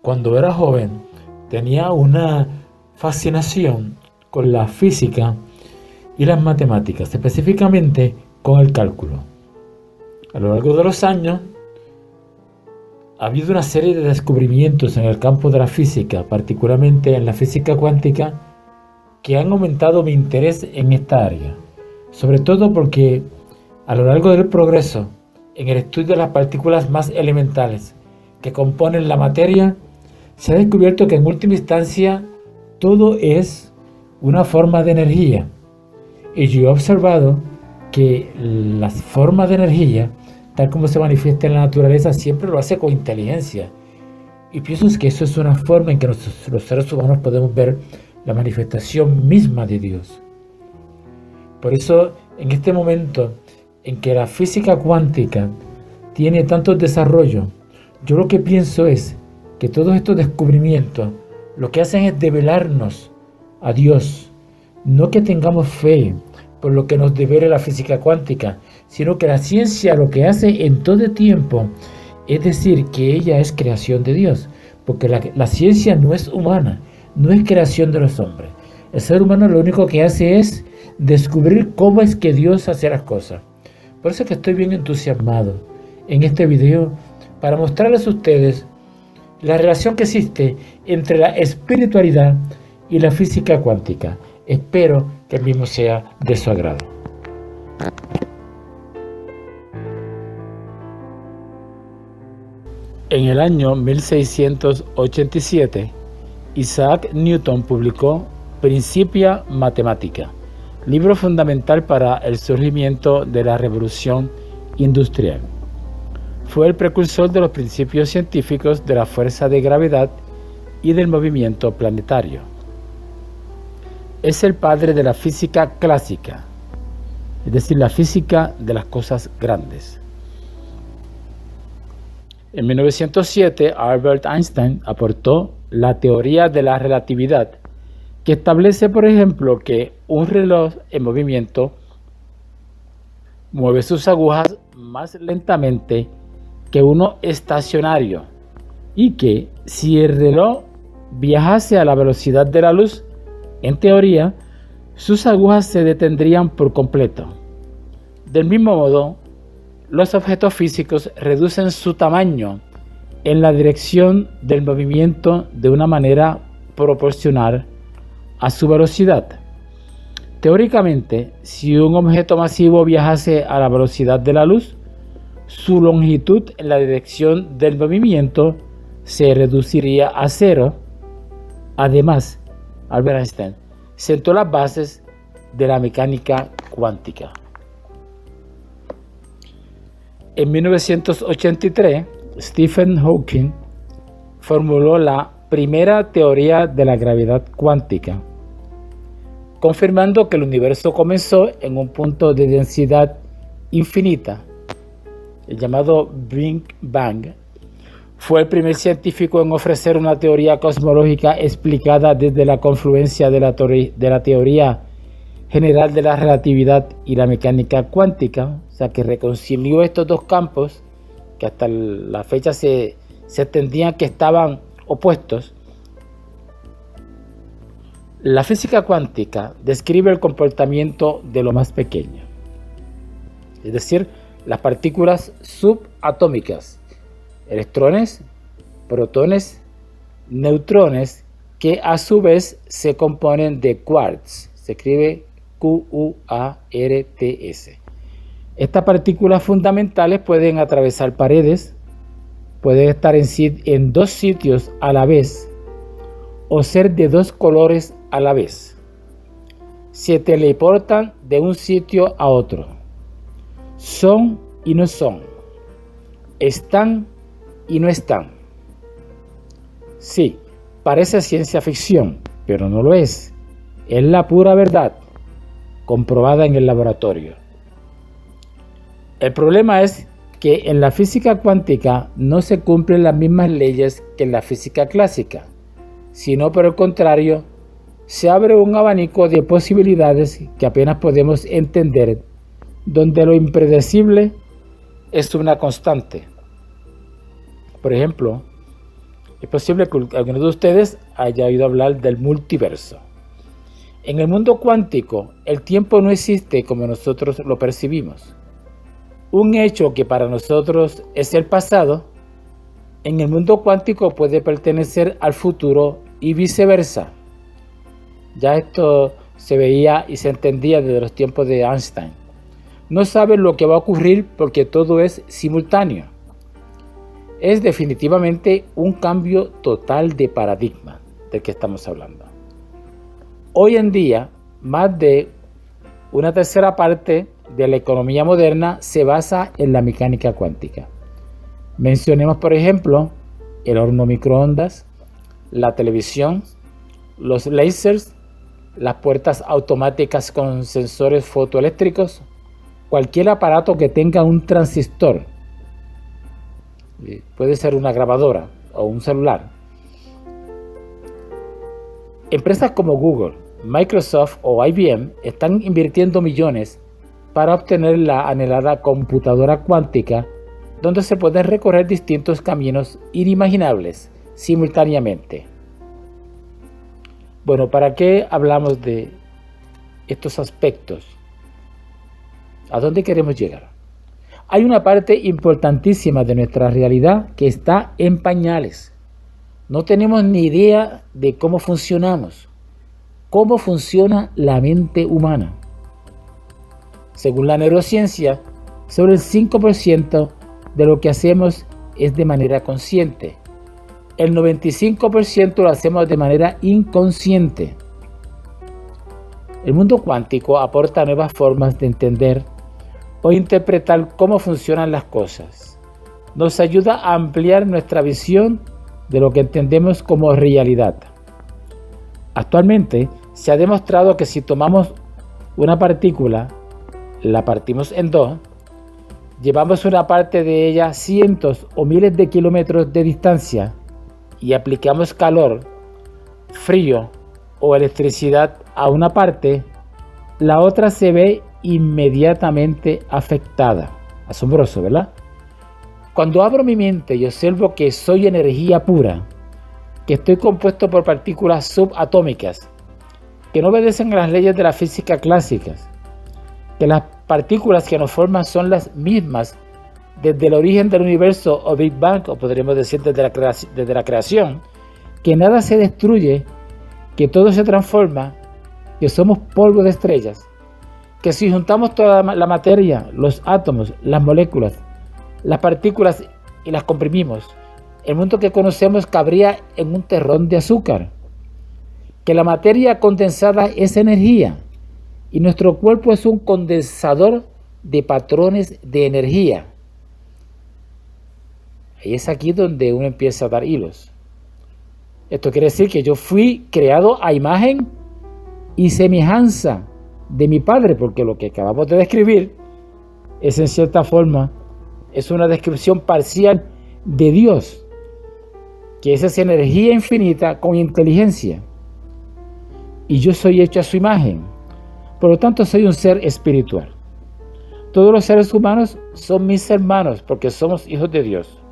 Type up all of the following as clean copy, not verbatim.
Cuando era joven, tenía una fascinación con la física y las matemáticas, específicamente con el cálculo. A lo largo de los años, ha habido una serie de descubrimientos en el campo de la física, particularmente en la física cuántica, que han aumentado mi interés en esta área. Sobre todo porque a lo largo del progreso, en el estudio de las partículas más elementales que componen la materia, se ha descubierto que en última instancia todo es una forma de energía. Y yo he observado que las formas de energía, tal como se manifiesta en la naturaleza, siempre lo hace con inteligencia. Y pienso que eso es una forma en que los seres humanos podemos ver la manifestación misma de Dios. Por eso, en este momento en que la física cuántica tiene tanto desarrollo, yo lo que pienso es que todos estos descubrimientos lo que hacen es develarnos a Dios. No que tengamos fe por lo que nos devela la física cuántica, sino que la ciencia lo que hace en todo tiempo es decir que ella es creación de Dios, porque la ciencia no es humana, no es creación de los hombres. El ser humano lo único que hace es descubrir cómo es que Dios hace las cosas. Por eso es que estoy bien entusiasmado en este video para mostrarles a ustedes la relación que existe entre la espiritualidad y la física cuántica. Espero que el mismo sea de su agrado. En el año 1687, Isaac Newton publicó Principia Mathematica, libro fundamental para el surgimiento de la revolución industrial. Fue el precursor de los principios científicos de la fuerza de gravedad y del movimiento planetario. Es el padre de la física clásica, es decir, la física de las cosas grandes. En 1907, Albert Einstein aportó la teoría de la relatividad, que establece, por ejemplo, que un reloj en movimiento mueve sus agujas más lentamente que uno estacionario y que si el reloj viajase a la velocidad de la luz, en teoría, sus agujas se detendrían por completo. Del mismo modo, los objetos físicos reducen su tamaño en la dirección del movimiento de una manera proporcional a su velocidad. Teóricamente, si un objeto masivo viajase a la velocidad de la luz, su longitud en la dirección del movimiento se reduciría a cero. Además, Albert Einstein sentó las bases de la mecánica cuántica. En 1983, Stephen Hawking formuló la primera teoría de la gravedad cuántica, confirmando que el universo comenzó en un punto de densidad infinita, el llamado Big Bang. Fue el primer científico en ofrecer una teoría cosmológica explicada desde la confluencia de la teoría general de la relatividad y la mecánica cuántica, o sea que reconcilió estos dos campos que hasta la fecha se entendían que estaban opuestos. La física cuántica describe el comportamiento de lo más pequeño, es decir, las partículas subatómicas, electrones, protones, neutrones, que a su vez se componen de quarks, se escribe QUARTS. Estas partículas fundamentales pueden atravesar paredes, pueden estar en dos sitios a la vez o ser de dos colores a la vez. Se teleportan de un sitio a otro. Son y no son. Están y no están. Sí, parece ciencia ficción, pero no lo es. Es la pura verdad, comprobada en el laboratorio. El problema es que en la física cuántica no se cumplen las mismas leyes que en la física clásica, sino por el contrario, se abre un abanico de posibilidades que apenas podemos entender, donde lo impredecible es una constante. Por ejemplo, Es posible que alguno de ustedes haya oído hablar del multiverso. En el mundo cuántico, el tiempo no existe como nosotros lo percibimos. Un hecho que para nosotros es el pasado, en el mundo cuántico puede pertenecer al futuro y viceversa. Ya esto se veía y se entendía desde los tiempos de Einstein. No saben lo que va a ocurrir porque todo es simultáneo. Es definitivamente un cambio total de paradigma del que estamos hablando. Hoy en día, más de una tercera parte de la economía moderna se basa en la mecánica cuántica. Mencionemos, por ejemplo, el horno microondas, la televisión, los lasers, las puertas automáticas con sensores fotoeléctricos, cualquier aparato que tenga un transistor. Puede ser una grabadora o un celular. Empresas como Google, Microsoft o IBM están invirtiendo millones para obtener la anhelada computadora cuántica, donde se pueden recorrer distintos caminos inimaginables simultáneamente. Bueno, ¿para qué hablamos de estos aspectos? ¿A dónde queremos llegar? Hay una parte importantísima de nuestra realidad que está en pañales. No tenemos ni idea de cómo funcionamos, cómo funciona la mente humana. Según la neurociencia, solo el 5% de lo que hacemos es de manera consciente. El 95% lo hacemos de manera inconsciente. El mundo cuántico aporta nuevas formas de entender o interpretar cómo funcionan las cosas. Nos ayuda a ampliar nuestra visión de lo que entendemos como realidad. Actualmente se ha demostrado que si tomamos una partícula, la partimos en dos, llevamos una parte de ella cientos o miles de kilómetros de distancia y aplicamos calor, frío o electricidad a una parte, la otra se ve inmediatamente afectada. Asombroso, ¿verdad? Cuando abro mi mente y observo que soy energía pura, que estoy compuesto por partículas subatómicas, que no obedecen a las leyes de la física clásicas, que las partículas que nos forman son las mismas desde el origen del universo o Big Bang, o podríamos decir desde la creación, que nada se destruye, que todo se transforma, que somos polvo de estrellas, que si juntamos toda la materia, los átomos, las moléculas, las partículas y las comprimimos, el mundo que conocemos cabría en un terrón de azúcar, que la materia condensada es energía y nuestro cuerpo es un condensador de patrones de energía. Y es aquí donde uno empieza a dar hilos. Esto quiere decir que yo fui creado a imagen y semejanza de mi Padre, porque lo que acabamos de describir es en cierta forma es una descripción parcial de Dios, que es esa energía infinita con inteligencia. Y yo soy hecho a su imagen, por lo tanto soy un ser espiritual. Todos los seres humanos son mis hermanos porque somos hijos de Dios.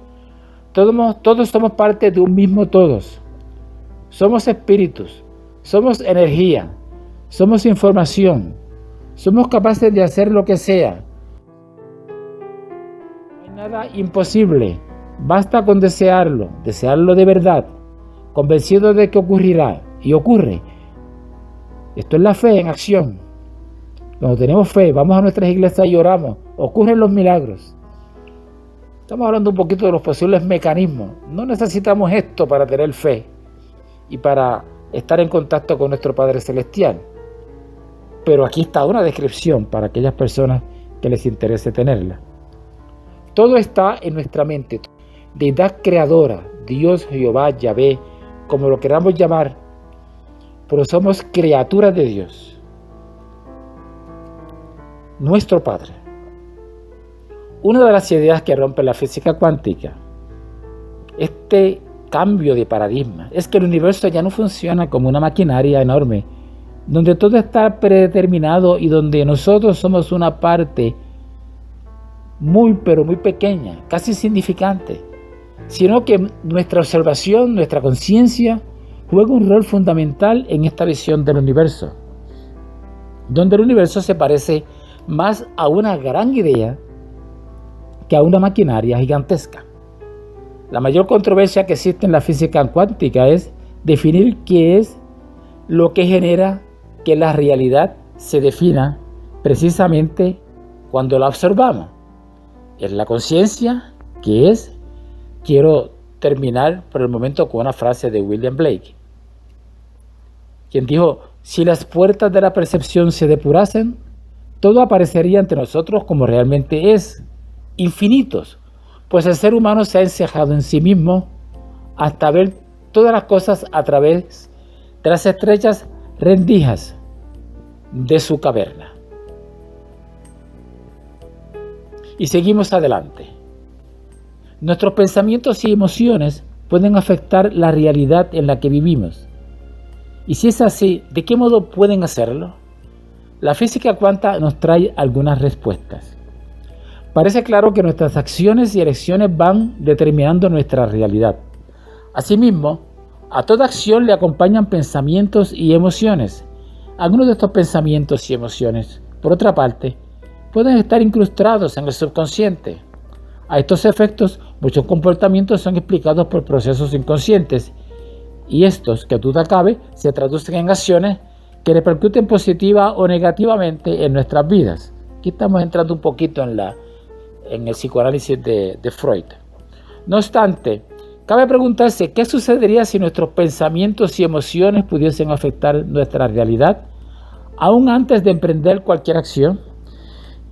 Todos somos parte de un mismo todos. Somos espíritus, somos energía, somos información, somos capaces de hacer lo que sea. No hay nada imposible, basta con desearlo de verdad, convencido de que ocurrirá, y ocurre. Esto es la fe en acción. Cuando tenemos fe, vamos a nuestras iglesias y oramos, ocurren los milagros. Estamos hablando un poquito de los posibles mecanismos. No necesitamos esto para tener fe y para estar en contacto con nuestro Padre Celestial. Pero aquí está una descripción para aquellas personas que les interese tenerla. Todo está en nuestra mente. Deidad creadora, Dios, Jehová, Yahvé, como lo queramos llamar, pero somos criaturas de Dios, nuestro Padre. Una de las ideas que rompe la física cuántica, este cambio de paradigma, es que el universo ya no funciona como una maquinaria enorme, donde todo está predeterminado y donde nosotros somos una parte muy, pero muy pequeña, casi insignificante. sino que nuestra observación, nuestra conciencia, juega un rol fundamental en esta visión del universo, donde el universo se parece más a una gran idea que a una maquinaria gigantesca. La mayor controversia que existe en la física cuántica es definir qué es lo que genera que la realidad se defina precisamente cuando la observamos. Es la conciencia, que es. Quiero terminar por el momento con una frase de William Blake, quien dijo: si las puertas de la percepción se depurasen, todo aparecería ante nosotros como realmente es, infinitos, pues el ser humano se ha encejado en sí mismo hasta ver todas las cosas a través de las estrechas rendijas de su caverna. Y seguimos adelante. Nuestros pensamientos y emociones pueden afectar la realidad en la que vivimos. Y si es así, ¿de qué modo pueden hacerlo? La física cuántica nos trae algunas respuestas. Parece claro que nuestras acciones y elecciones van determinando nuestra realidad. Asimismo, a toda acción le acompañan pensamientos y emociones. Algunos de estos pensamientos y emociones, por otra parte, pueden estar incrustados en el subconsciente. A estos efectos, muchos comportamientos son explicados por procesos inconscientes, y estos, que duda cabe, se traducen en acciones que repercuten positiva o negativamente en nuestras vidas. Aquí estamos entrando un poquito en el psicoanálisis de Freud. No obstante, cabe preguntarse qué sucedería si nuestros pensamientos y emociones pudiesen afectar nuestra realidad, aún antes de emprender cualquier acción.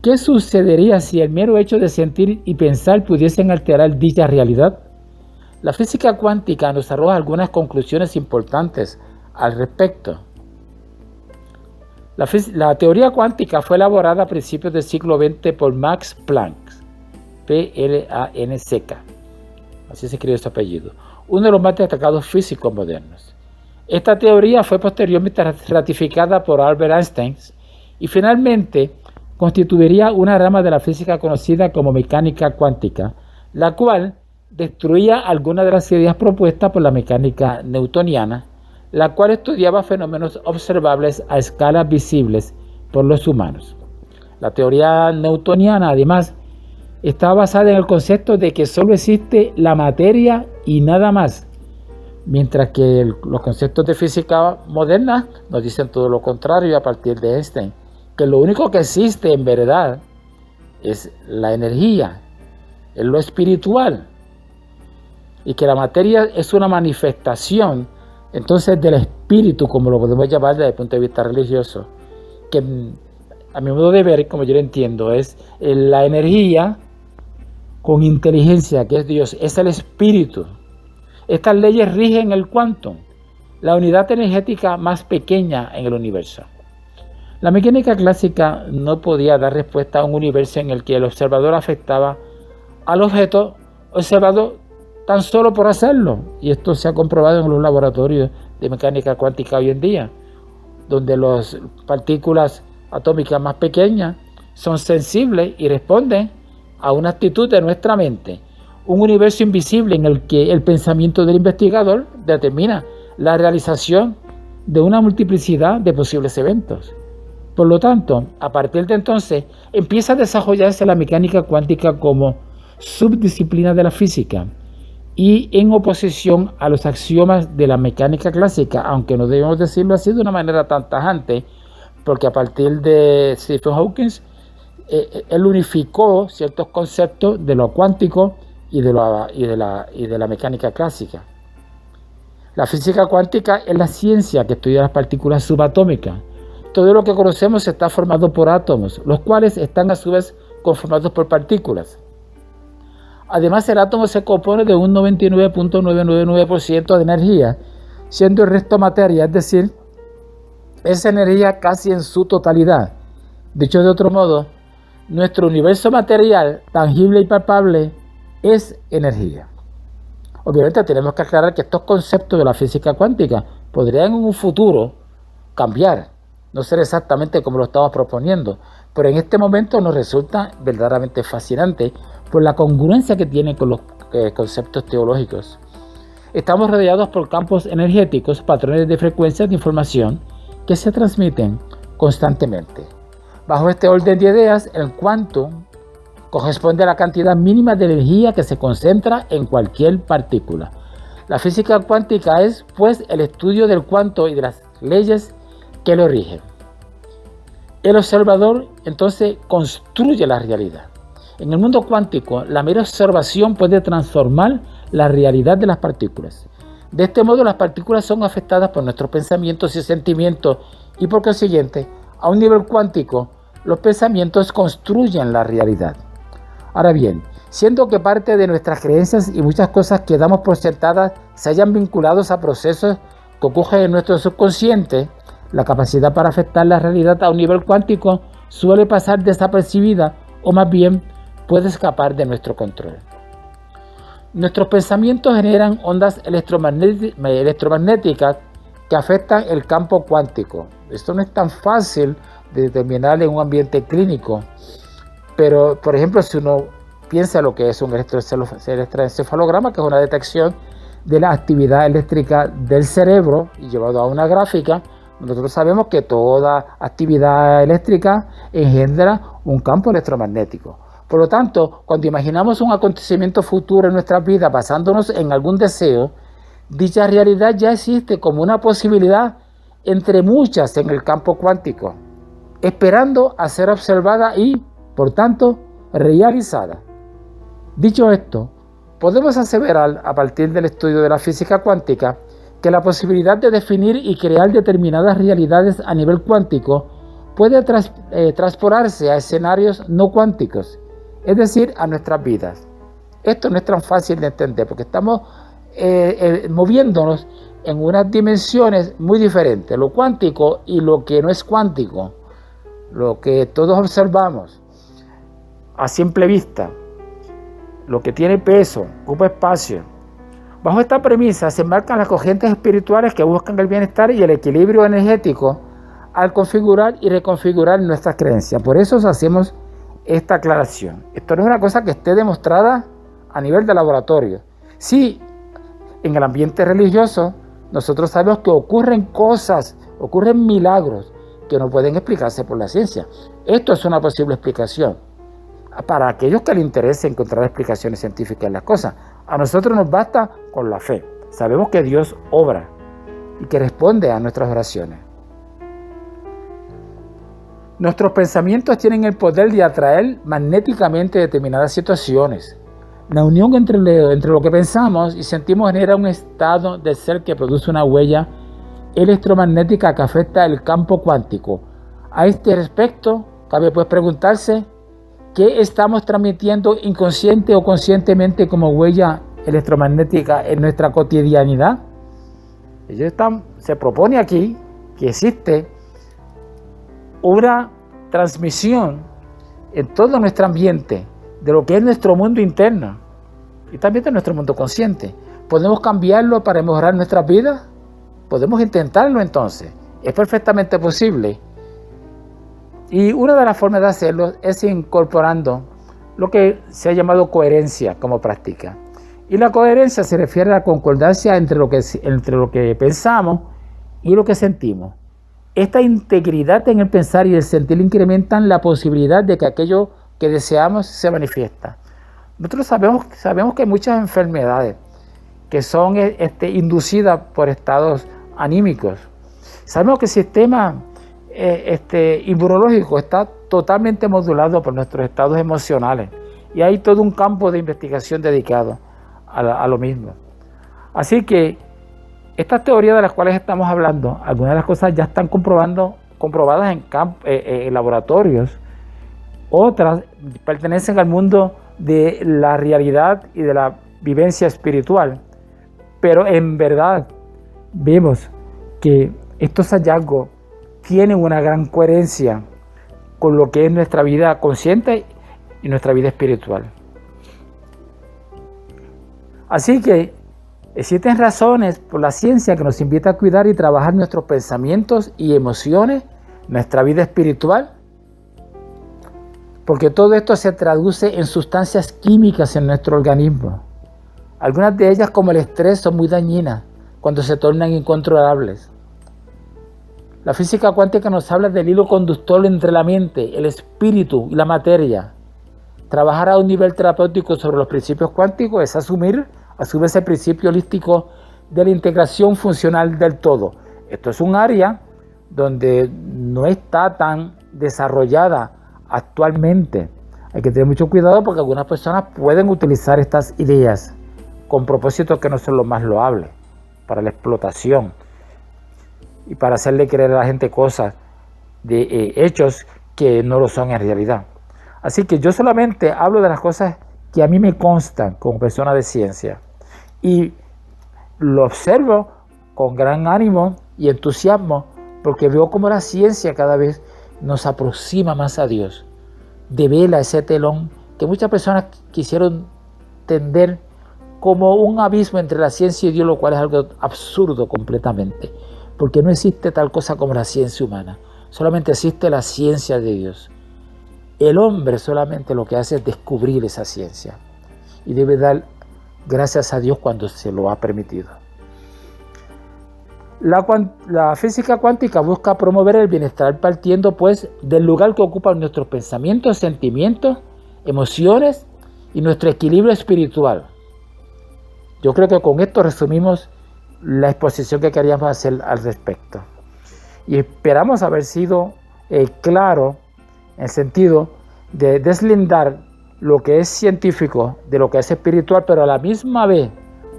¿Qué sucedería si el mero hecho de sentir y pensar pudiesen alterar dicha realidad? La física cuántica nos arroja algunas conclusiones importantes al respecto. La teoría cuántica fue elaborada a principios del siglo XX por Max Planck, P-L-A-N-C-K, así se escribe su apellido, uno de los más destacados físicos modernos. Esta teoría fue posteriormente ratificada por Albert Einstein y finalmente constituiría una rama de la física conocida como mecánica cuántica, la cual destruía algunas de las ideas propuestas por la mecánica newtoniana, la cual estudiaba fenómenos observables a escalas visibles por los humanos. La teoría newtoniana, además, está basada en el concepto de que solo existe la materia y nada más, mientras que los conceptos de física moderna nos dicen todo lo contrario a partir de Einstein, que lo único que existe en verdad es la energía, es lo espiritual, y que la materia es una manifestación entonces del espíritu, como lo podemos llamar desde el punto de vista religioso, que a mi modo de ver, como yo lo entiendo, es la energía con inteligencia, que es Dios, es el espíritu. Estas leyes rigen el quantum, la unidad energética más pequeña en el universo. La mecánica clásica no podía dar respuesta a un universo en el que el observador afectaba al objeto observado tan solo por hacerlo, y esto se ha comprobado en los laboratorios de mecánica cuántica hoy en día, donde las partículas atómicas más pequeñas son sensibles y responden a una actitud de nuestra mente, un universo invisible en el que el pensamiento del investigador determina la realización de una multiplicidad de posibles eventos. Por lo tanto, a partir de entonces empieza a desarrollarse la mecánica cuántica como subdisciplina de la física y en oposición a los axiomas de la mecánica clásica, aunque no debemos decirlo así de una manera tan tajante, porque a partir de Stephen Hawking él unificó ciertos conceptos de lo cuántico y de la mecánica clásica. La física cuántica es la ciencia que estudia las partículas subatómicas. Todo lo que conocemos está formado por átomos, los cuales están a su vez conformados por partículas. Además, el átomo se compone de un 99.999% de energía, siendo el resto materia, es decir, esa energía casi en su totalidad. Dicho de otro modo, nuestro universo material, tangible y palpable, es energía. Obviamente tenemos que aclarar que estos conceptos de la física cuántica podrían en un futuro cambiar, no ser exactamente como lo estamos proponiendo, pero en este momento nos resulta verdaderamente fascinante por la congruencia que tiene con los conceptos teológicos. Estamos rodeados por campos energéticos, patrones de frecuencias de información que se transmiten constantemente. Bajo este orden de ideas, el quantum corresponde a la cantidad mínima de energía que se concentra en cualquier partícula. La física cuántica es, pues, el estudio del cuanto y de las leyes que lo rigen. El observador, entonces, construye la realidad. En el mundo cuántico, la mera observación puede transformar la realidad de las partículas. De este modo, las partículas son afectadas por nuestros pensamientos y sentimientos y, por consiguiente, a un nivel cuántico, los pensamientos construyen la realidad. Ahora bien, siendo que parte de nuestras creencias y muchas cosas que damos por sentadas se hayan vinculados a procesos que ocurren en nuestro subconsciente, la capacidad para afectar la realidad a un nivel cuántico suele pasar desapercibida o más bien puede escapar de nuestro control. Nuestros pensamientos generan ondas electromagnéticas que afectan el campo cuántico. Esto no es tan fácil de determinar en un ambiente clínico, pero por ejemplo si uno piensa lo que es un electroencefalograma, que es una detección de la actividad eléctrica del cerebro y llevado a una gráfica, nosotros sabemos que toda actividad eléctrica engendra un campo electromagnético. Por lo tanto, cuando imaginamos un acontecimiento futuro en nuestra vida basándonos en algún deseo, dicha realidad ya existe como una posibilidad entre muchas en el campo cuántico, esperando a ser observada y, por tanto, realizada. Dicho esto, podemos aseverar a partir del estudio de la física cuántica que la posibilidad de definir y crear determinadas realidades a nivel cuántico puede transportarse a escenarios no cuánticos, es decir, a nuestras vidas. Esto no es tan fácil de entender porque estamos moviéndonos en unas dimensiones muy diferentes, lo cuántico y lo que no es cuántico, lo que todos observamos a simple vista, lo que tiene peso, ocupa espacio. Bajo esta premisa se enmarcan las corrientes espirituales que buscan el bienestar y el equilibrio energético al configurar y reconfigurar nuestras creencias. Por eso hacemos esta aclaración. Esto no es una cosa que esté demostrada a nivel de laboratorio. Sí, en el ambiente religioso nosotros sabemos que ocurren cosas, ocurren milagros que no pueden explicarse por la ciencia. Esto es una posible explicación para aquellos que les interese encontrar explicaciones científicas en las cosas. A nosotros nos basta con la fe. Sabemos que Dios obra y que responde a nuestras oraciones. Nuestros pensamientos tienen el poder de atraer magnéticamente determinadas situaciones. La unión entre lo que pensamos y sentimos genera un estado de ser que produce una huella electromagnética que afecta el campo cuántico. A este respecto, cabe pues preguntarse ¿qué estamos transmitiendo inconsciente o conscientemente como huella electromagnética en nuestra cotidianidad? Se propone aquí que existe una transmisión en todo nuestro ambiente de lo que es nuestro mundo interno y también de nuestro mundo consciente. ¿Podemos cambiarlo para mejorar nuestras vidas? Podemos intentarlo entonces. Es perfectamente posible. Y una de las formas de hacerlo es incorporando lo que se ha llamado coherencia como práctica. Y la coherencia se refiere a la concordancia entre lo que pensamos y lo que sentimos. Esta integridad en el pensar y el sentir incrementan la posibilidad de que aquello que deseamos se manifiesta. Nosotros sabemos que hay muchas enfermedades que son inducidas por estados anímicos. Sabemos que el sistema inmunológico está totalmente modulado por nuestros estados emocionales y hay todo un campo de investigación dedicado a lo mismo. Así que estas teorías de las cuales estamos hablando, algunas de las cosas ya están comprobadas en laboratorios, otras pertenecen al mundo de la realidad y de la vivencia espiritual, pero en verdad vemos que estos hallazgos tienen una gran coherencia con lo que es nuestra vida consciente y nuestra vida espiritual. Así que existen razones por la ciencia que nos invita a cuidar y trabajar nuestros pensamientos y emociones, nuestra vida espiritual, porque todo esto se traduce en sustancias químicas en nuestro organismo. Algunas de ellas, como el estrés, son muy dañinas cuando se tornan incontrolables. La física cuántica nos habla del hilo conductor entre la mente, el espíritu y la materia. Trabajar a un nivel terapéutico sobre los principios cuánticos es asumir ese principio holístico de la integración funcional del todo. Esto es un área donde no está tan desarrollada actualmente. Hay que tener mucho cuidado porque algunas personas pueden utilizar estas ideas con propósitos que no son los más loables, para la explotación y para hacerle creer a la gente cosas de hechos que no lo son en realidad. Así que yo solamente hablo de las cosas que a mí me constan como persona de ciencia y lo observo con gran ánimo y entusiasmo porque veo cómo la ciencia cada vez nos aproxima más a Dios, devela ese telón que muchas personas quisieron tender como un abismo entre la ciencia y Dios, lo cual es algo absurdo completamente, porque no existe tal cosa como la ciencia humana, solamente existe la ciencia de Dios. El hombre solamente lo que hace es descubrir esa ciencia y debe dar gracias a Dios cuando se lo ha permitido. La física cuántica busca promover el bienestar partiendo pues del lugar que ocupan nuestros pensamientos, sentimientos, emociones y nuestro equilibrio espiritual. Yo creo que con esto resumimos la exposición que queríamos hacer al respecto. Y esperamos haber sido claro en el sentido de deslindar lo que es científico de lo que es espiritual, pero a la misma vez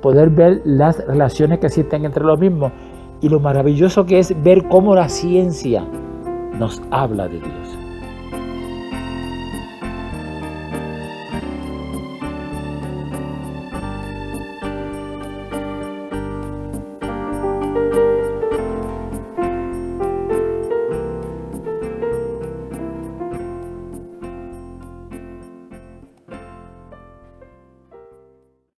poder ver las relaciones que existen entre los mismos y lo maravilloso que es ver cómo la ciencia nos habla de Dios.